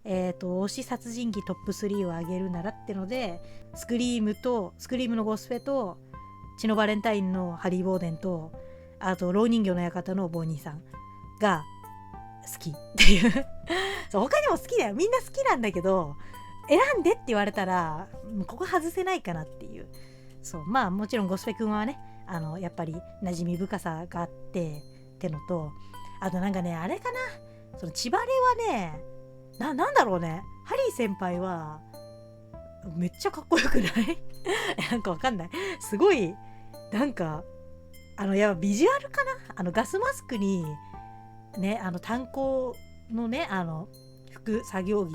推し殺人鬼トップ3を上げるならってので、スクリームのゴスペと血のバレンタインのハリー・ボーデンと、あと蝋人形の館のボーニーさんが好きっていうそう他にも好きだよ、みんな好きなんだけど、選んでって言われたらここ外せないかなっていう。そうまあもちろんゴスペ君はね、やっぱり馴染み深さがあってってのと、あとなんかね、あれかな、その千葉レはね、なんだろうね、ハリー先輩はめっちゃかっこよくないなんかわかんない、すごいなんかやっぱビジュアルかな、ガスマスクにね、炭鉱のね、副作業着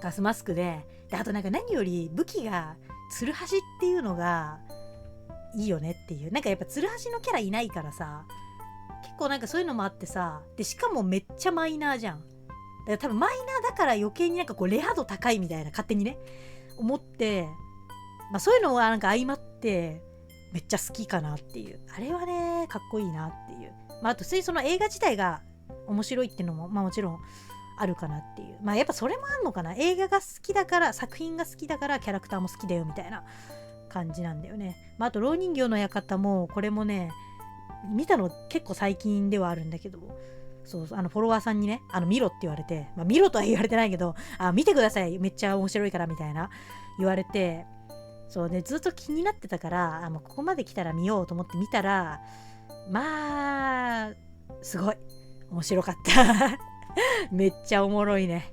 ガスマスクで、あとなんか何より武器がツルハシっていうのがいいよねっていう。なんかやっぱツルハシのキャラいないからさ、結構なんかそういうのもあってさ、でしかもめっちゃマイナーじゃん。だから多分マイナーだから余計になんかこうレア度高いみたいな勝手にね思って、まあそういうのがなんか相まってめっちゃ好きかなっていう。あれはねかっこいいなっていう。まああとその映画自体が面白いっていうのもまあもちろんあるかなっていう。まあやっぱそれもあんのかな、映画が好きだから、作品が好きだからキャラクターも好きだよみたいな感じなんだよね。まああと蝋人形の館もこれもね見たの結構最近ではあるんだけど、そうフォロワーさんにね見ろって言われて、まあ見ろとは言われてないけど、見てくださいめっちゃ面白いからみたいな言われて、そうねずっと気になってたから、ここまで来たら見ようと思って見たら、まあすごい面白かっためっちゃおもろいね、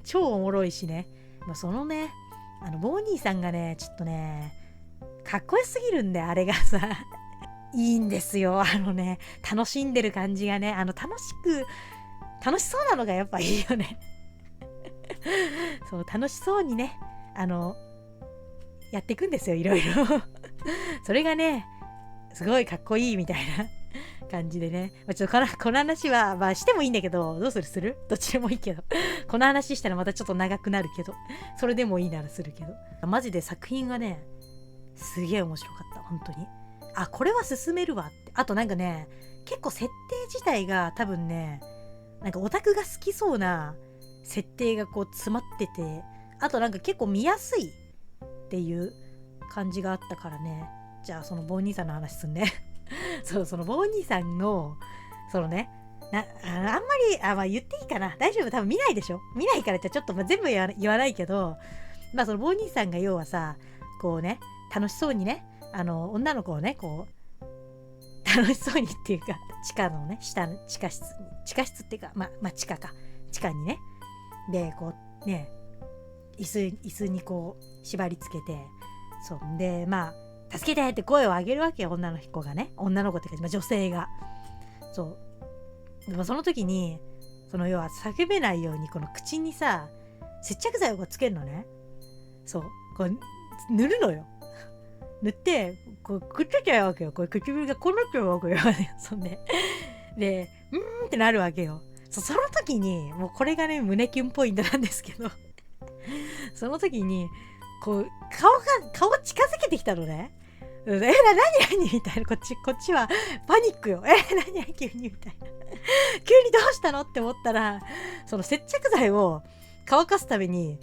超おもろいしね、まあ、そのねボーニーさんがねちょっとねかっこよすぎるんで、あれがさいいんですよ、楽しんでる感じがね、楽しそうなのがやっぱいいよねそう楽しそうにねやっていくんですよ、いろいろそれがねすごいかっこいいみたいな感じでね、ちょっとこの話はまあしてもいいんだけど、どうするどっちでもいいけどこの話したらまたちょっと長くなるけど、それでもいいならするけど、マジで作品がねすげえ面白かった本当に。これは進めるわって。あとなんかね結構設定自体が多分ねなんかオタクが好きそうな設定がこう詰まってて、あとなんか結構見やすいっていう感じがあったからね。じゃあそのボーニーさんの話すんねそう、そのボーニーさんのそのねあんまりまあ言っていいかな、大丈夫、多分見ないでしょ、見ないからじゃあちょっと全部言わないけど、まあそのボーニーさんが要はさこうね楽しそうにね女の子をねこう楽しそうにっていうか地下のね地下室っていうかまあ地下にねでこうね椅子にこう縛り付けて、そうでまあ助けてって声を上げるわけよ、女の子がね、女の子っていうか、女性が。そうでもその時に要は叫べないようにこの口にさ接着剤をこうつけるのね。そうこう塗るのよ。塗ってこうくっつけちゃうわけよ、これ唇がこうなっちゃうわけよそんでってなるわけよ。その時にもうこれがね胸キュンポイントなんですけどその時にこう顔近づけてきたのね。何みたいな、こっちはパニックよ。何急にみたいな急にどうしたのって思ったら、その接着剤を乾かすために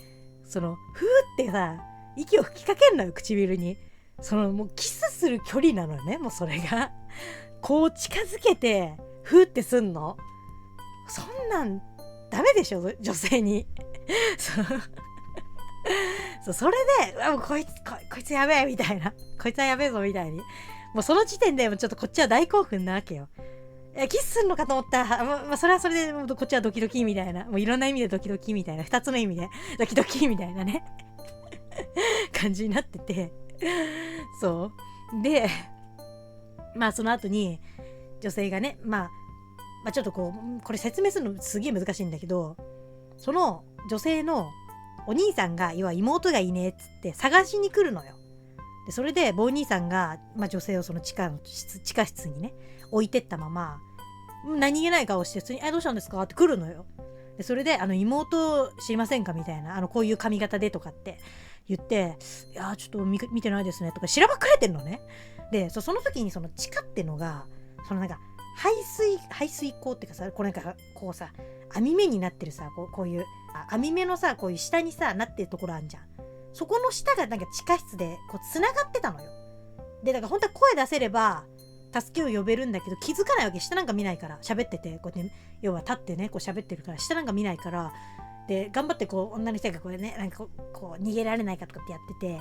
ふーってさ息を吹きかけんのよ唇に。もうキスする距離なのよね、もうそれがこう近づけてふーってすんの。そんなんダメでしょ女性にそれでもうこいつやべえみたいな、こいつはやべえぞみたいに、もうその時点でもうちょっとこっちは大興奮なわけよ。キスするのかと思った。まあそれはそれでもうこっちはドキドキみたいな、もういろんな意味でドキドキみたいな、2つの意味でドキドキみたいなね感じになってて、そうでまあその後に女性がね、まあちょっとこれ説明するのすげえ難しいんだけど、その女性のお兄さんが要は妹がいねえっつって探しに来るのよ。でそれでボー兄さんが、女性をその地下室にね置いてったまま何気ない顔して普通にどうしたんですかって来るのよ。でそれで妹知りませんかみたいな、こういう髪型でとかって言って、いやちょっと見てないですねとかしらばっくれてんのね。でその時にその地下ってのがなんか排水口っていうかさ、こうなんかこうさ網目になってるさ、こういう網目のさ、こういう下にさなってるところあんじゃん。そこの下がなんか地下室でこう繋がってたのよ。でだから本当は声出せれば助けを呼べるんだけど、気づかないわけ。下なんか見ないから、喋っててこうやって、要は立ってねこう喋ってるから下なんか見ないから、で頑張ってこう女の人がこれねなんかこう逃げられないかとかってやってて、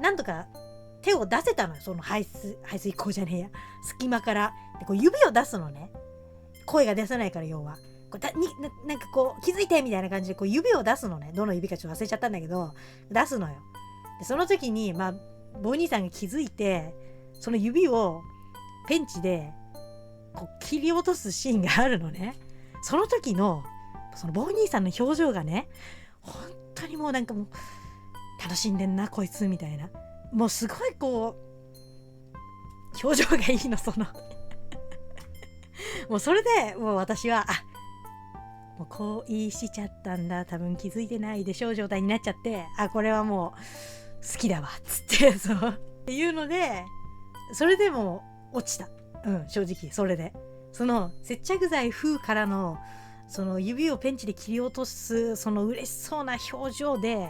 なんとか手を出せたのよ、その排水口じゃねえや、隙間から。でこう指を出すのね、声が出せないから。要はこうなんかこう気づいてみたいな感じでこう指を出すのね。どの指かちょっと忘れちゃったんだけど出すのよ。でその時にボニーさんが気づいて、その指をペンチでこう切り落とすシーンがあるのね。その時のそのボニーさんの表情がね、本当にもうなんかもう楽しんでんなこいつみたいな、もうすごいこう表情がいいの、そのもうそれでもう私はもう恋しちゃったんだ、多分気づいてないでしょう状態になっちゃって、これはもう好きだわっつってそうっていうので、それでも落ちた。正直それでその接着剤風からのその指をペンチで切り落とすその嬉しそうな表情で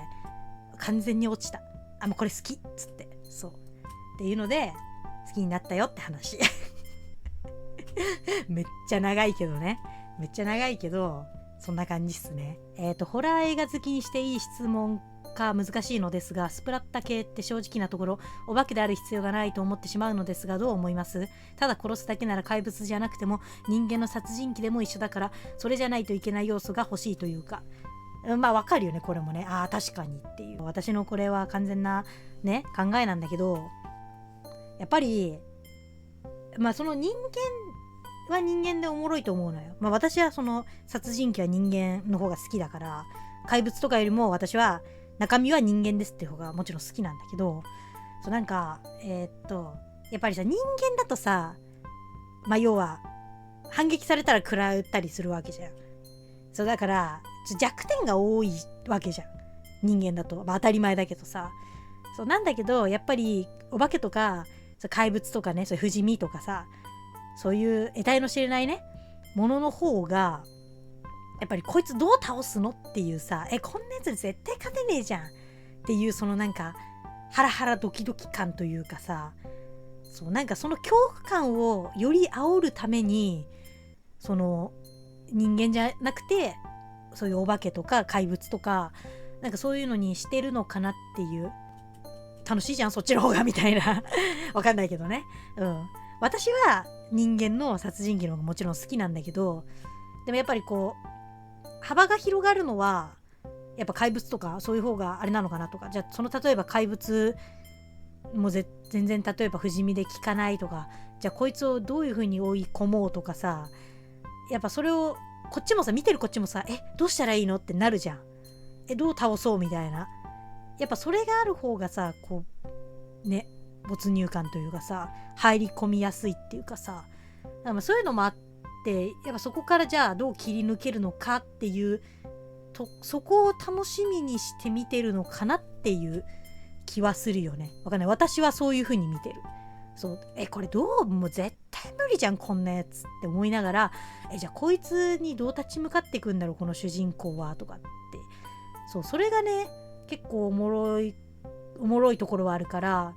完全に落ちた。もうこれ好きっつって、そうっていうので好きになったよって話めっちゃ長いけどね、めっちゃ長いけどそんな感じっすね。ホラー映画好きにしていい質問か難しいのですが、スプラッタ系って正直なところお化けである必要がないと思ってしまうのですが、どう思います？ただ殺すだけなら怪物じゃなくても人間の殺人鬼でも一緒だから、それじゃないといけない要素が欲しいというか、わかるよねこれもね。確かにっていう、私のこれは完全なね考えなんだけど、やっぱりその人間は人間でおもろいと思うのよ。私はその殺人鬼は人間の方が好きだから、怪物とかよりも私は中身は人間ですっていう方がもちろん好きなんだけど、なんかやっぱりさ、人間だとさ、要は反撃されたら食らったりするわけじゃん。そうだから弱点が多いわけじゃん人間だと。当たり前だけどさ、そうなんだけど、やっぱりお化けとか怪物とかね、そういう不死身とかさ、そういう得体の知れないねものの方が、やっぱりこいつどう倒すのっていうさ、こんなやつ絶対勝てねえじゃんっていう、そのなんかハラハラドキドキ感というかさ、そうなんかその恐怖感をより煽るために、その人間じゃなくてそういうお化けとか怪物とかなんかそういうのにしてるのかなっていう。楽しいじゃんそっちの方がみたいなわかんないけどね。私は人間の殺人鬼の方がもちろん好きなんだけど、でもやっぱりこう幅が広がるのはやっぱ怪物とかそういう方があれなのかなとか。じゃあその例えば怪物も全然例えば不死身で効かないとか、じゃあこいつをどういう風に追い込もうとかさ、やっぱそれをこっちもさ、見てるこっちもさ、どうしたらいいのってなるじゃん。どう倒そうみたいな。やっぱそれがある方がさ、こうね没入感というかさ、入り込みやすいっていうかさ、そういうのもあって、やっぱそこからじゃあどう切り抜けるのかっていうと、そこを楽しみにして見てるのかなっていう気はするよね。わかんない、私はそういう風に見てる。そうこれどうもう絶対無理じゃんこんなやつって思いながら、じゃあこいつにどう立ち向かっていくんだろうこの主人公はとかって、それがね結構おもろいところはあるから、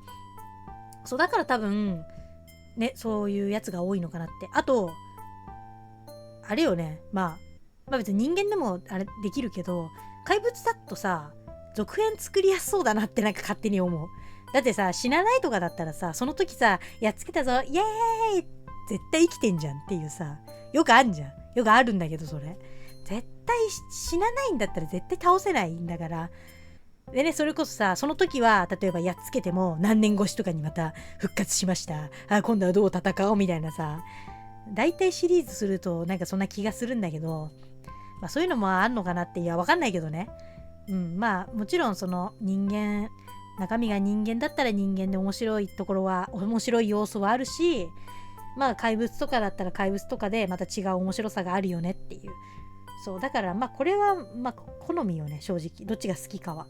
だから多分ねそういうやつが多いのかなって。あとあれよね、別に人間でもあれできるけど、怪物だとさ続編作りやすそうだなってなんか勝手に思う。だってさ、死なないとかだったらさ、その時さ、やっつけたぞイエーイ絶対生きてんじゃんっていうさ、よくあるんだけど、それ絶対死なないんだったら絶対倒せないんだから。でね、それこそさ、その時は例えばやっつけても何年越しとかにまた復活しました、今度はどう戦おうみたいなさ、大体シリーズするとなんかそんな気がするんだけど、そういうのもあんのかなって。いやわかんないけどね。もちろんその中身が人間だったら人間で面白いところは面白い要素はあるし、怪物とかだったら怪物とかでまた違う面白さがあるよねっていう。そうだからこれは好みよね、正直どっちが好きかは。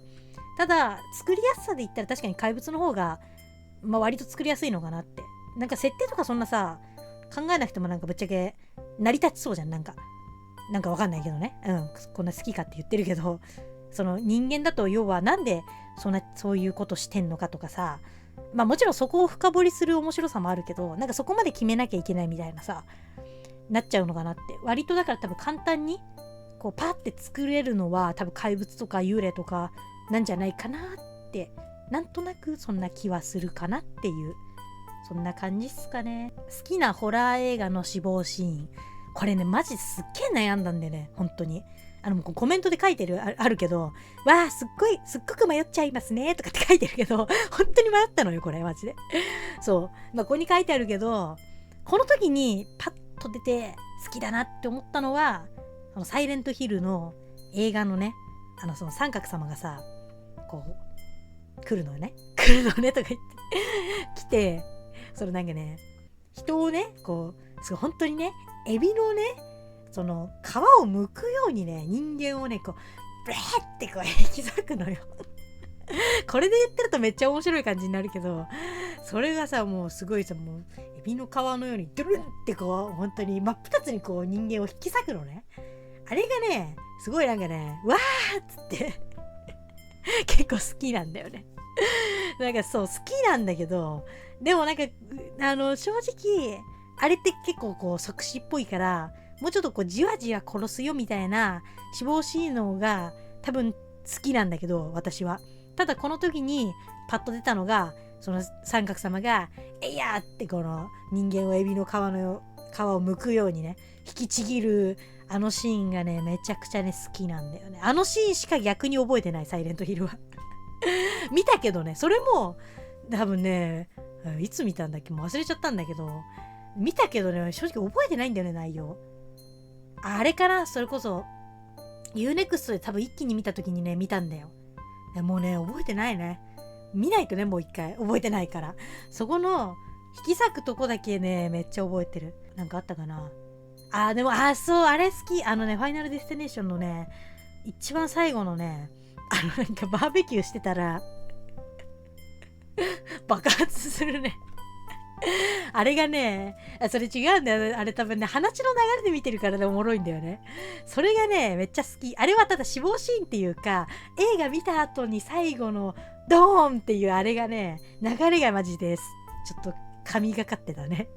ただ作りやすさで言ったら確かに怪物の方が割と作りやすいのかなって。なんか設定とかそんなさ考えなくてもなんかぶっちゃけ成り立ちそうじゃん。なんかなんかわかんないけどね、こんな好きかって言ってるけど、その人間だと要はなんでそういうことしてんのかとかさ、まあもちろんそこを深掘りする面白さもあるけど、なんかそこまで決めなきゃいけないみたいなさ、なっちゃうのかなって。割とだから多分簡単にこうパッて作れるのは多分怪物とか幽霊とかなんじゃないかなって、なんとなくそんな気はするかなっていう、そんな感じっすかね。好きなホラー映画の死亡シーン、これねマジすっげえ悩んだんでね、本当にもうコメントで書いてる あるけど、わあすっごく迷っちゃいますねとかって書いてるけど、本当に迷ったのよこれマジで。そう、ここに書いてあるけど、この時にパッと出て好きだなって思ったのは、サイレントヒルの映画のね、その三角様がさ、こう来るのねとか言って来て、そのなんかね、人をねこうすごい本当にね、エビのねその皮を剥くようにね、人間をねこうブレーってこう引き裂くのよこれで言ってるとめっちゃ面白い感じになるけど、それがさもうすごいさ、もうエビの皮のようにドゥルンってこう本当に真っ二つにこう人間を引き裂くのね。あれがねすごいなんかね、わーっつって結構好きなんだよねなんかそう好きなんだけど、でもなんか正直あれって結構こう即死っぽいから、もうちょっとこうじわじわ殺すよみたいな死亡シーンの方が多分好きなんだけど、私は。ただこの時にパッと出たのが、その三角様がえいやーってこの人間をエビの皮を剥くようにね引きちぎるあのシーンがねめちゃくちゃね好きなんだよね。あのシーンしか逆に覚えてない、サイレントヒルは見たけどね、それも多分ねいつ見たんだっけ、もう忘れちゃったんだけど、見たけどね正直覚えてないんだよね、内容。あれかな、それこそ UNEXT で多分一気に見た時にね見たんだよ。もうね覚えてないね、見ないとね、もう一回覚えてないから。そこの引き裂くとこだけねめっちゃ覚えてる。なんかあったかな。でもそうあれ好き、ファイナルディスティネーションのね一番最後のね、なんかバーベキューしてたら爆発するねあれがね、それ違うんだよ。あれ多分ね、話の流れで見てるからでおもろいんだよね。それがね、めっちゃ好き。あれはただ死亡シーンっていうか、映画見た後に最後のドーンっていうあれがね、流れがマジです。ちょっと神がかってたね。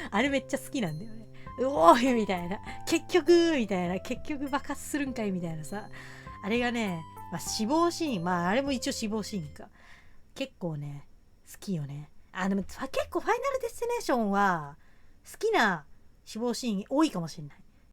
あれめっちゃ好きなんだよね。おーいみたいな。結局みたいな。結局爆発するんかいみたいなさ。あれがね、死亡シーン。あれも一応死亡シーンか。結構ね、好きよね。でも結構ファイナルディスティネーションは好きな死亡シーン多いかもしれない。